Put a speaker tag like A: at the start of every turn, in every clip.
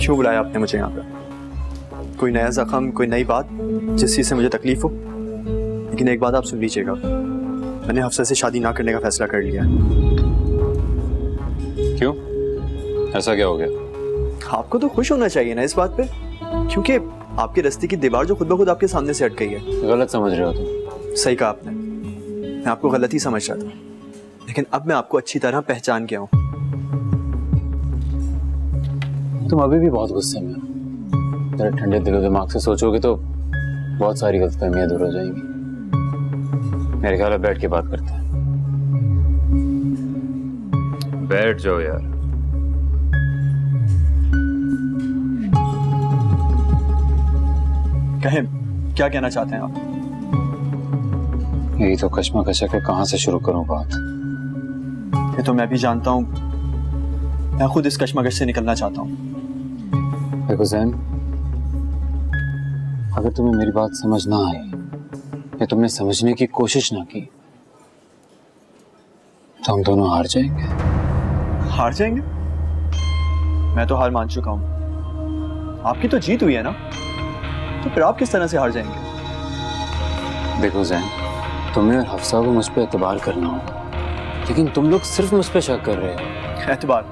A: क्यों बुलाया आपने मुझे यहाँ पर? कोई नया जख्म, कोई नई बात जिस चीज़ से मुझे तकलीफ हो? लेकिन एक बात आप सुन लीजिएगा, मैंने हफ्सा से शादी ना करने का फैसला कर लिया है।
B: क्यों? ऐसा क्या हो गया?
A: आपको तो खुश होना चाहिए ना इस बात पे, क्योंकि आपके रास्ते की दीवार जो खुद ब खुद आपके सामने से हट गई है।
B: गलत समझ रहे हो तुम।
A: सही कहा आपने, मैं आपको गलत ही समझ रहा था, लेकिन अब मैं आपको अच्छी तरह पहचान गया हूँ।
B: तुम अभी भी बहुत गुस्से में हो। जरा ठंडे दिलो दिमाग से सोचोगे तो बहुत सारी गलतफहमियां दूर हो जाएंगी। मेरे ख्याल में बैठ के बात करते हैं। बैठ जाओ यार।
A: कहें, क्या कहना चाहते हैं आप?
B: यही तो कश्मकश है कि कहां से शुरू करूं बात।
A: ये तो मैं भी जानता हूँ, मैं खुद इस कश्मकश से निकलना चाहता हूँ।
B: देखो जैन, अगर तुम्हें मेरी बात समझ ना आई या तुमने समझने की कोशिश ना की तो हम दोनों हार जाएंगे।
A: हार जाएंगे? मैं तो हार मान चुका हूँ। आपकी तो जीत हुई है ना, तो फिर आप किस तरह से हार जाएंगे?
B: देखो जैन, तुम्हें और हफ्सा को मुझ पर एतबार करना होगा, लेकिन तुम लोग सिर्फ मुझ पर शक कर रहे हो।
A: एतबार?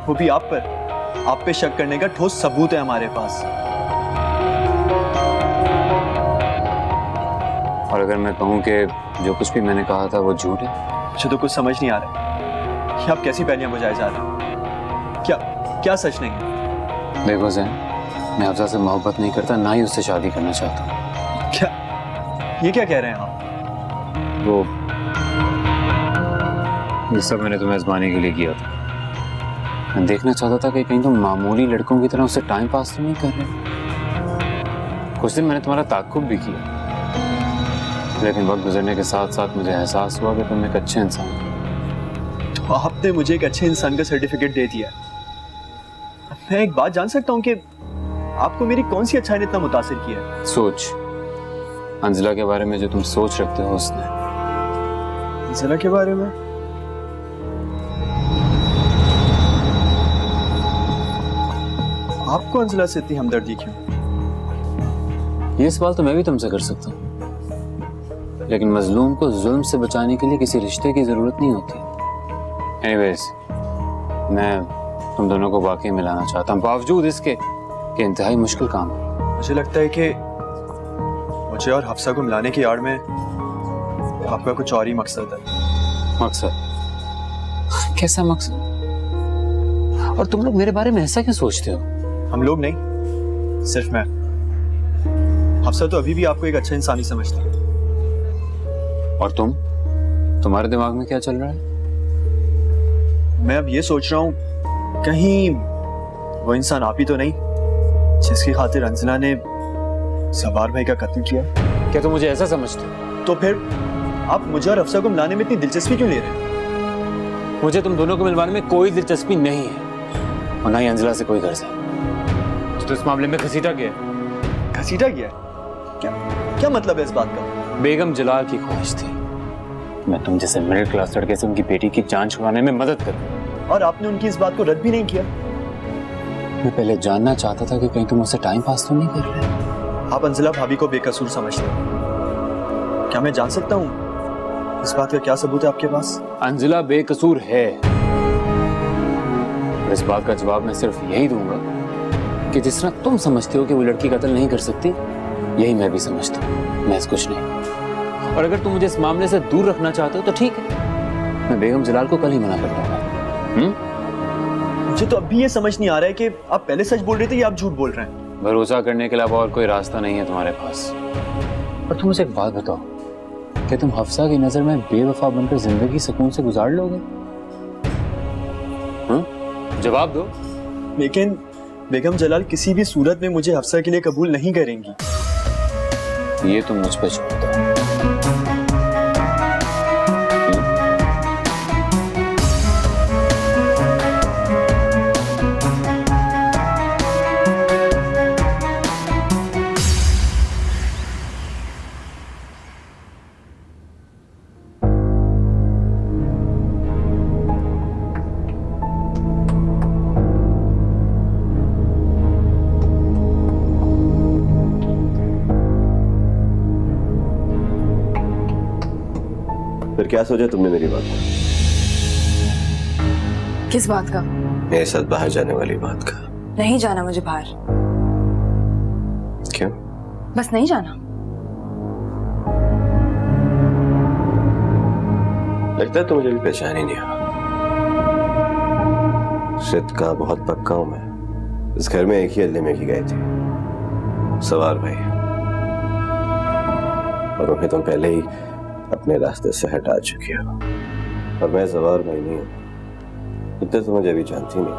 A: वो भी आप पर? आप पे शक करने का ठोस सबूत है हमारे पास।
B: और अगर मैं कहूं कि जो कुछ भी मैंने कहा था वो झूठ है?
A: मुझे तो कुछ समझ नहीं आ रहा है कि आप कैसी पहेलियां बुझाए जा रहे हैं। क्या सच नहीं है?
B: देखो जैन, मैं हफ्सा से मोहब्बत नहीं करता, ना ही उससे शादी करना चाहता हूँ।
A: ये क्या कह रहे हैं आप?
B: वो ये सब मैंने तुम्हें आजमाने के लिए किया था। मैं देखना चाहता था कि कहीं तुम मामूली लड़कों की तरह उससे टाइम पास तो नहीं कर रहे। कुछ दिन मैंने तुम्हारा ताक़ुब भी किया, लेकिन वक्त गुजरने के साथ साथ मुझे एहसास हुआ कि तुम एक अच्छे इंसान हो।
A: तो आपने मुझे एक अच्छे इंसान का सर्टिफिकेट दे दिया। मैं एक बात जान सकता हूँ कि आपको मेरी कौन सी अच्छाई ने इतना मुतासिर किया है?
B: सोच, अंजला के बारे में जो तुम सोच रखते हो उसने।
A: अंजला के बारे में? आपको अंजला से इतनी हमदर्दी क्यों?
B: ये सवाल तो मैं भी तुमसे कर सकता हूँ, लेकिन मजलूम को जुल्म से बचाने के लिए किसी रिश्ते की जरूरत नहीं होती। एनीवेज, मैं तुम दोनों को वाकई मिलाना चाहता हूँ, बावजूद इसके कि इंतहाई मुश्किल काम है।
A: मुझे लगता है कि मुझे और हफ्सा को मिलाने की आड़ में आपका कुछ और ही मकसद है।
B: मकसद? कैसा मकसद? और तुम लोग मेरे बारे में ऐसा क्या सोचते हो?
A: हम लोग नहीं, सिर्फ मैं। हफ्सा तो अभी भी आपको एक अच्छा इंसान ही समझती है।
B: और तुम्हारे दिमाग में क्या चल रहा है?
A: मैं अब ये सोच रहा हूँ कहीं वो इंसान आप ही तो नहीं जिसकी खातिर अंजना ने सवार भाई का कत्ल किया।
B: क्या तुम मुझे ऐसा समझते हो?
A: तो फिर आप मुझे और अफसा को मिलाने में इतनी दिलचस्पी क्यों ले रहे हैं?
B: मुझे तुम दोनों को मिलवाने में कोई दिलचस्पी नहीं है, और ना ही अंजला से कोई गर्ज है। तो इस मामले में घसीटा गया।
A: घसीटा गया? क्या मतलब है इस बात का?
B: बेगम जलाल की ख्वाहिश थी मैं तुम जैसे मिडिल क्लास लड़के से उनकी बेटी की जान छुड़ाने में मदद करूं,
A: और आपने उनकी इस बात को रद्द भी नहीं किया।
B: मैं पहले जानना चाहता था कि कहीं तुम उससे टाइम पास तो नहीं कर रहे।
A: आप अंजला भाभी को बेकसूर समझते हैं। क्या मैं जान सकता हूँ इस बात का क्या सबूत है आपके पास?
B: अंजला बेकसूर है, और इस बात का जवाब मैं सिर्फ यही दूंगा कि जिस तरह तुम समझते हो कि वो लड़की कत्ल नहीं कर सकती, यही मैं भी समझता हूँ, मैं कुछ नहीं। और अगर तुम मुझे इस मामले से दूर रखना चाहते हो तो ठीक है, मैं बेगम जलाल को कल ही मना कर दूंगा।
A: मुझे तो अब भी ये समझ नहीं आ रहा है कि आप पहले सच बोल रहे थे या आप झूठ बोल रहे हैं।
B: भरोसा करने के अलावा और कोई रास्ता नहीं है तुम्हारे पास। और तुम मुझे एक बात बताओ, क्या तुम हफ्सा की नजर में बेवफा बनकर जिंदगी सुकून से गुजार लोगे? जवाब दो।
A: लेकिन बेगम जलाल किसी भी सूरत में मुझे हफ्सा के लिए कबूल नहीं करेंगी।
B: ये तुम मुझ पर छोड़ दो।
C: क्या सोचा तुमने मेरी बात का?
D: किस बात का?
C: मेरे साथ बाहर जाने वाली बात का।
D: नहीं जाना मुझे बाहर।
C: क्यों?
D: बस नहीं जाना।
C: लगता है तो मुझे भी पहचान ही नहीं हुआ। रित का बहुत पक्का हूं मैं। इस घर में एक ही अल्ले में की गए थे, सवार भाई, और उन्हें तुम पहले ही अपने रास्ते से हटा चुके हो। और मैं सवार भाई नहीं हूं, इतने तो मुझे अभी जानती नहीं।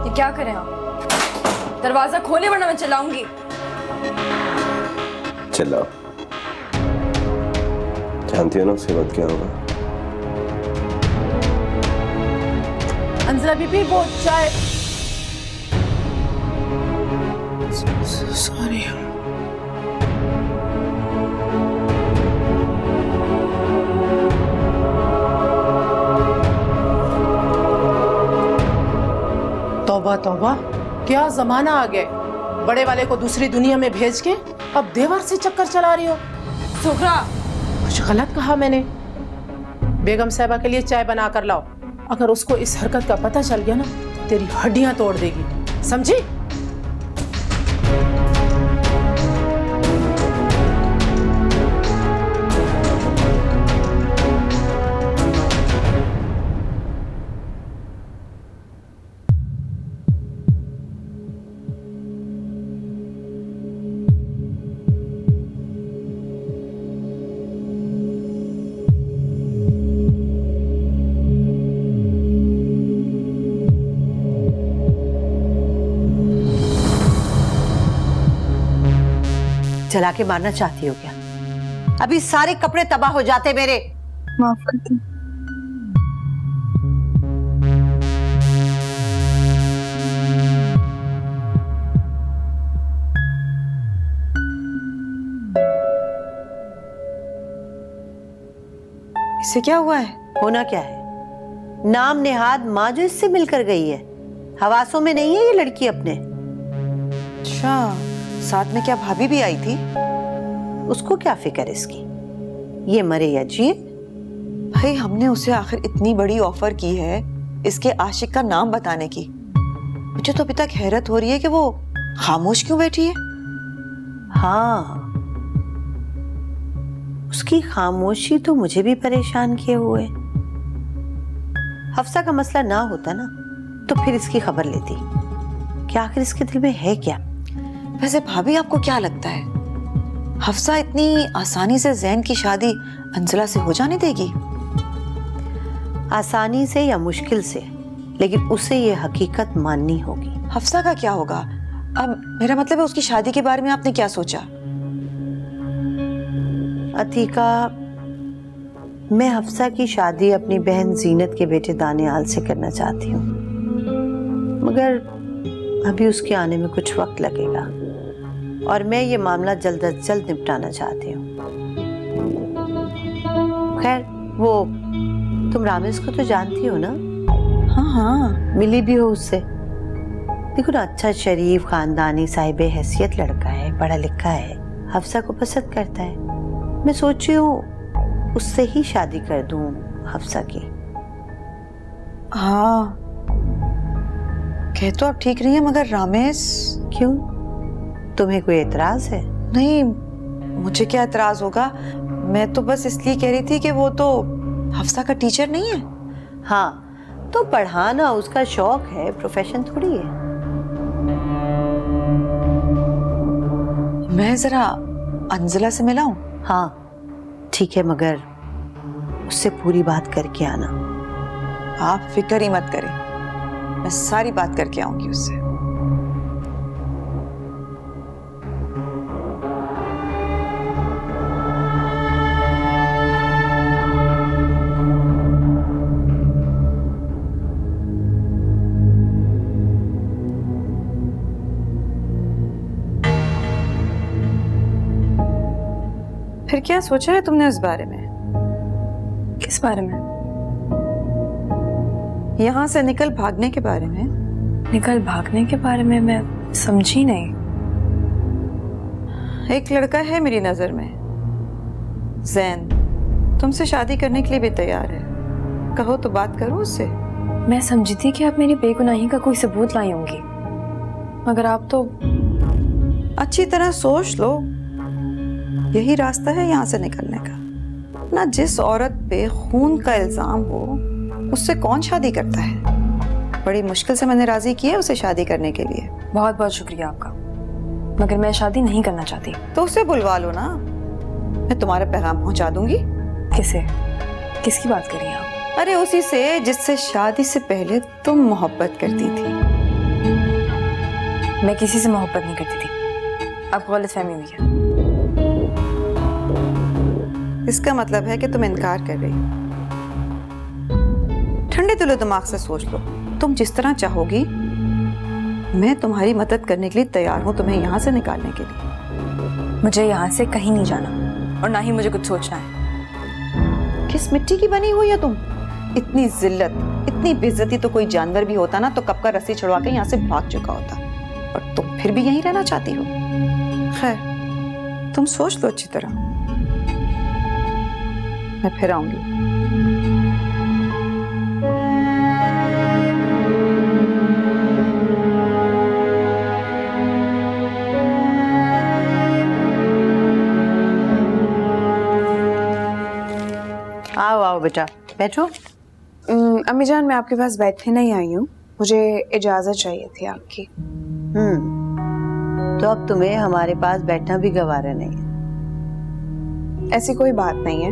D: ये क्या करें आप? दरवाजा खोले वरना मैं चलाऊंगी।
C: चिल्लाओ। जानती हो ना उसके बाद क्या होगा?
D: अंजला बीबी वो चाय।
A: सॉरी।
E: तौबा तौबा, क्या जमाना आ गया। बड़े वाले को दूसरी दुनिया में भेज के अब देवर से चक्कर चला रही हो।
D: सुखरा,
E: कुछ गलत कहा मैंने? बेगम साहिबा के लिए चाय बना कर लाओ। अगर उसको इस हरकत का पता चल गया ना, तेरी हड्डियां तोड़ देगी, समझी?
F: जला के मारना चाहती हो क्या? अभी सारे कपड़े तबाह हो जाते मेरे।
D: माफ कर दो।
F: इससे क्या हुआ है? होना क्या है? नाम नेहाद माँ जो इससे मिलकर गई है। हवासों में नहीं है ये लड़की अपने।
G: अच्छा, साथ में क्या भाभी भी आई थी?
F: उसको क्या फिक्र इसकी, ये मरे या जिए।
G: भाई हमने उसे आखिर इतनी बड़ी ऑफर की है इसके आशिक का नाम बताने की। मुझे तो अभी तक हैरत हो रही है कि वो खामोश क्यों बैठी है।
F: हाँ, उसकी खामोशी तो मुझे भी परेशान किए हुए। हफ्सा का मसला ना होता ना तो फिर इसकी खबर लेती कि आखिर इसके दिल में है क्या।
G: वैसे भाभी आपको क्या लगता है, हफ्सा इतनी आसानी से जैन की शादी अंजला से हो जाने देगी?
F: आसानी से या मुश्किल से, लेकिन उसे ये हकीकत माननी होगी।
G: हफ्सा का क्या होगा? अब मेरा मतलब है उसकी शादी के बारे में आपने क्या सोचा?
F: अतीका, मैं हफ्सा की शादी अपनी बहन जीनत के बेटे दानियाल से करना चाहती हूँ, मगर अभी उसके आने में कुछ वक्त लगेगा और मैं ये मामला जल्द अज जल्द निपटाना चाहती हूँ। खैर, वो तुम रामेश को तो जानती हो ना?
G: हाँ हाँ,
F: मिली भी हो उससे। देखो ना, अच्छा शरीफ खानदानी साहिबे हैसियत लड़का है, पढ़ा लिखा है, हफ्सा को पसंद करता है। मैं सोच रही हूँ उससे ही शादी कर दूँ हफ्सा की।
G: हाँ, कह तो आप ठीक रही हैं, मगर रामेश।
F: क्यों, तुम्हें कोई एतराज है?
G: नहीं, मुझे क्या एतराज होगा। मैं तो बस इसलिए कह रही थी कि वो तो हफ्सा का टीचर नहीं है।
F: हाँ, तो पढ़ाना उसका शौक है, प्रोफेशन थोड़ी है।
G: मैं जरा अंजला से मिलाऊं?
F: हाँ ठीक है, मगर उससे पूरी बात करके आना।
G: आप फिक्र ही मत करें, मैं सारी बात करके आऊंगी उससे। फिर क्या सोचा है तुमने इस बारे में?
D: किस बारे में?
G: यहाँ से निकल भागने के बारे में।
D: निकल भागने के बारे में? मैं समझी नहीं।
G: एक लड़का है मेरी नजर में, जैन, तुमसे शादी करने के लिए भी तैयार है। कहो तो बात करो उससे।
D: मैं समझी थी कि आप मेरी बेगुनाही का कोई सबूत लाई होंगी, मगर आप तो
G: अच्छी तरह सोच लो, यही रास्ता है यहाँ से निकलने का। ना जिस औरत पे खून का इल्जाम हो उससे कौन शादी करता है। बड़ी मुश्किल से मैंने राजी किया उसे शादी करने के लिए।
D: बहुत बहुत शुक्रिया आपका, मगर मैं शादी नहीं करना चाहती।
G: तो उसे बुलवा लो ना, मैं तुम्हारा पैगाम पहुंचा दूंगी।
D: किसे? किसकी बात कर रही हैं आप?
G: अरे उसी से जिससे शादी से पहले तुम मोहब्बत करती थी।
D: मैं किसी से मोहब्बत नहीं करती थी, आपको गलतफहमी हुई है।
G: इसका मतलब है कि तुम इनकार कर रही हो। ठंडे दिलो दिमाग से सोच लो, तुम जिस तरह चाहोगी मैं तुम्हारी मदद करने के लिए तैयार हूं, तुम्हें यहाँ से निकालने के लिए।
D: मुझे यहाँ से कहीं नहीं जाना और ना ही मुझे कुछ सोचना है।
G: किस मिट्टी की बनी हुई हो तुम? इतनी जिल्लत, इतनी बेइज्जती तो कोई जानवर भी होता ना तो कब का रस्सी छुड़वा के यहाँ से भाग चुका होता, और तुम फिर भी यहीं रहना चाहती हो। खैर तुम सोच लो अच्छी तरह, मैं फिर आऊंगी।
F: आओ आओ बेटा, बैठो।
H: अम्मी जान, मैं आपके पास बैठने नहीं आई हूँ, मुझे इजाजत चाहिए थी आपकी।
F: तो अब तुम्हें हमारे पास बैठना भी गवारा नहीं है।
H: ऐसी कोई बात नहीं है,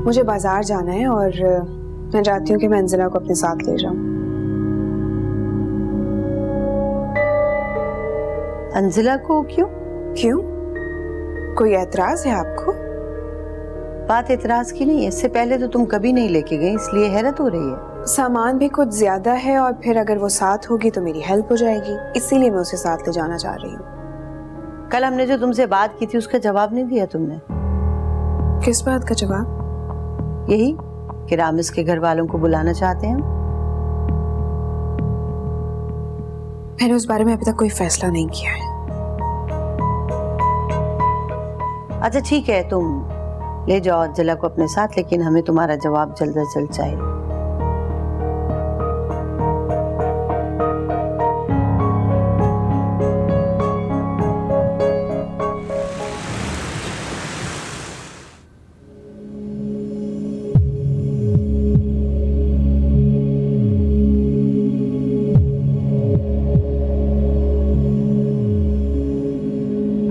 H: मुझे बाजार जाना है और मैं चाहती हूँ कि मैं अंजिला को अपने साथ ले जाऊँ।
F: अंजिला को क्यों?
H: क्यों? कोई एतराज है आपको?
F: बात एतराज की नहीं है, इससे पहले तो तुम कभी नहीं लेके गई, इसलिए हैरत हो रही है।
H: सामान भी कुछ ज्यादा है और फिर अगर वो साथ होगी तो मेरी हेल्प हो जाएगी, इसीलिए मैं उसे साथ ले जाना चाह रही हूँ।
F: कल हमने जो तुमसे बात की थी उसका जवाब नहीं दिया तुमने।
H: किस बात का जवाब?
F: यही कि रामिस के घर वालों को बुलाना चाहते हैं।
H: मैंने उस बारे में अभी तक कोई फैसला नहीं किया है।
F: अच्छा ठीक है, तुम ले जाओ अंजिला को अपने साथ, लेकिन हमें तुम्हारा जवाब जल्द से जल्द चाहिए।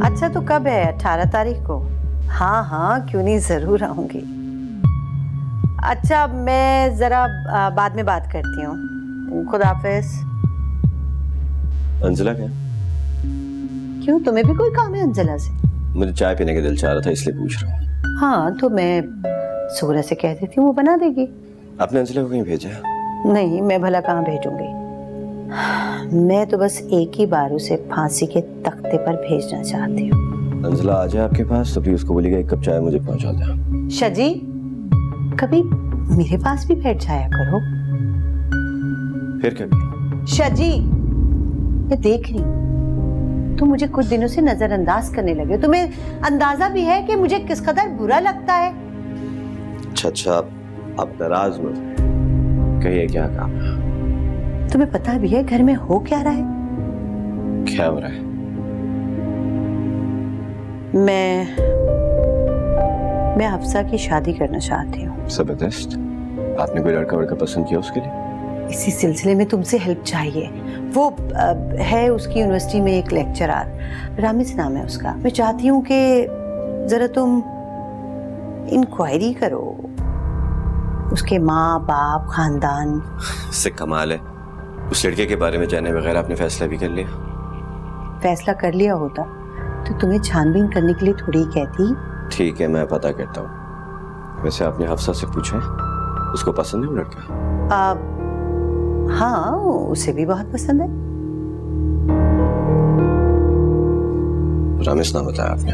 F: अच्छा तो कब है? 18 तारीख को? हाँ हाँ क्यों नहीं, जरूर आऊंगी। अच्छा मैं जरा बाद में बात करती हूँ। खुदा हाफिज।
C: अंजिला क्या?
F: क्यों, तुम्हें भी कोई काम है अंजिला से?
C: मुझे चाय पीने का दिल चाह रहा था इसलिए पूछ रहा हूँ।
F: हाँ तो मैं सूरज से कह देती हूँ, वो बना देगी।
C: आपने अंजिला को कहीं भेजा?
F: नहीं, मैं भला कहाँ भेजूंगी। मैं तो बस एक ही बार उसे फांसी के तख्ते पर भेजना चाहती हूँ।
C: अंजिला आ जाए आपके पास तो प्लीज उसको बोलिएगा एक कप चाय मुझे पहुंचा दे।
F: शजी, कभी मेरे पास भी बैठ जाया करो।
C: फिर कभी?
F: शजी, मैं देख रही हूँ तुम मुझे कुछ दिनों से नजरअंदाज करने लगे। तुम्हें अंदाजा भी है कि मुझे किस कदर बुरा लगता है।
C: अच्छा आप नाराज मत, कहिए क्या काम है?
F: तुम्हें पता भी है घर में हो क्या रहा है?
C: क्या हो रहा है?
F: मैं हफ्सा की शादी करना चाहती हूँ।
C: जबरदस्त। आपने कोई लड़का वड़का पसंद किया उसके लिए?
F: इसी सिलसिले में तुमसे हेल्प चाहिए। वो है उसकी यूनिवर्सिटी में एक लेक्चरर, रामिस नाम है उसका। मैं चाहती हूँ कि जरा तुम इंक्वायरी करो, उसके माँ बाप खानदान।
C: इससे कमाल है, उस लड़के के बारे में जाने बगैर आपने फैसला भी कर लिया।
F: फैसला कर लिया होता तो तुम्हें छानबीन करने के लिए थोड़ी ही कहती।
C: ठीक है मैं पता करता हूँ। वैसे आपने हफ्सा से पूछा है उसको पसंद है वो लड़का?
F: हाँ उसे भी बहुत पसंद है।
C: रामेश नाम बताया आपने?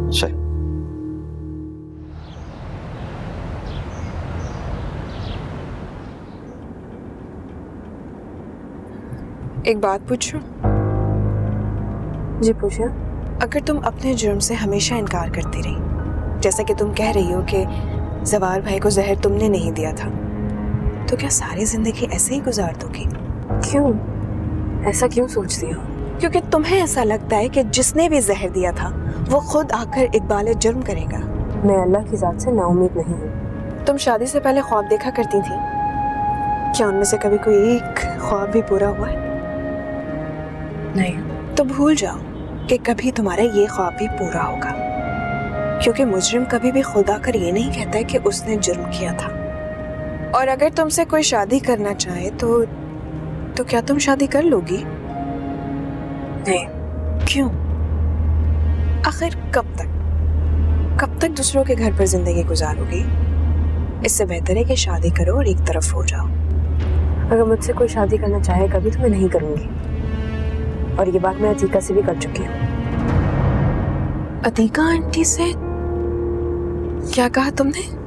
C: अच्छा।
H: एक बात पूछूं?
D: जी पूछिए।
H: अगर तुम अपने जुर्म से हमेशा इनकार करती रही, जैसा कि तुम कह रही हो कि जवार भाई को जहर तुमने नहीं दिया था, तो क्या सारी जिंदगी ऐसे ही गुजार दोगी?
D: क्यों? ऐसा क्यों सोचती हो?
H: क्योंकि तुम्हें ऐसा लगता है कि जिसने भी जहर दिया था वो खुद आकर इकबाल जुर्म करेगा।
D: मैं अल्लाह की जात से नाउम्मीद नहीं हूँ।
H: तुम शादी से पहले ख्वाब देखा करती थी, क्या उनमें से कभी कोई एक ख्वाब भी पूरा हुआ है?
D: नहीं।
H: तो भूल जाओ कि कभी तुम्हारा ये ख्वाब भी पूरा होगा, क्योंकि मुजरिम कभी भी खुद आकर ये नहीं कहता है कि उसने जुर्म किया था। और अगर तुमसे कोई शादी करना चाहे तो क्या तुम शादी कर लोगी?
D: नहीं।
H: क्यों? आखिर कब तक दूसरों के घर पर जिंदगी गुजारोगी? इससे बेहतर है कि शादी करो और एक तरफ हो जाओ।
D: अगर मुझसे कोई शादी करना चाहे कभी तो मैं नहीं करूंगी, और ये बात मैं अतीका से भी कर चुकी हूँ।
H: अतीका आंटी से क्या कहा तुमने?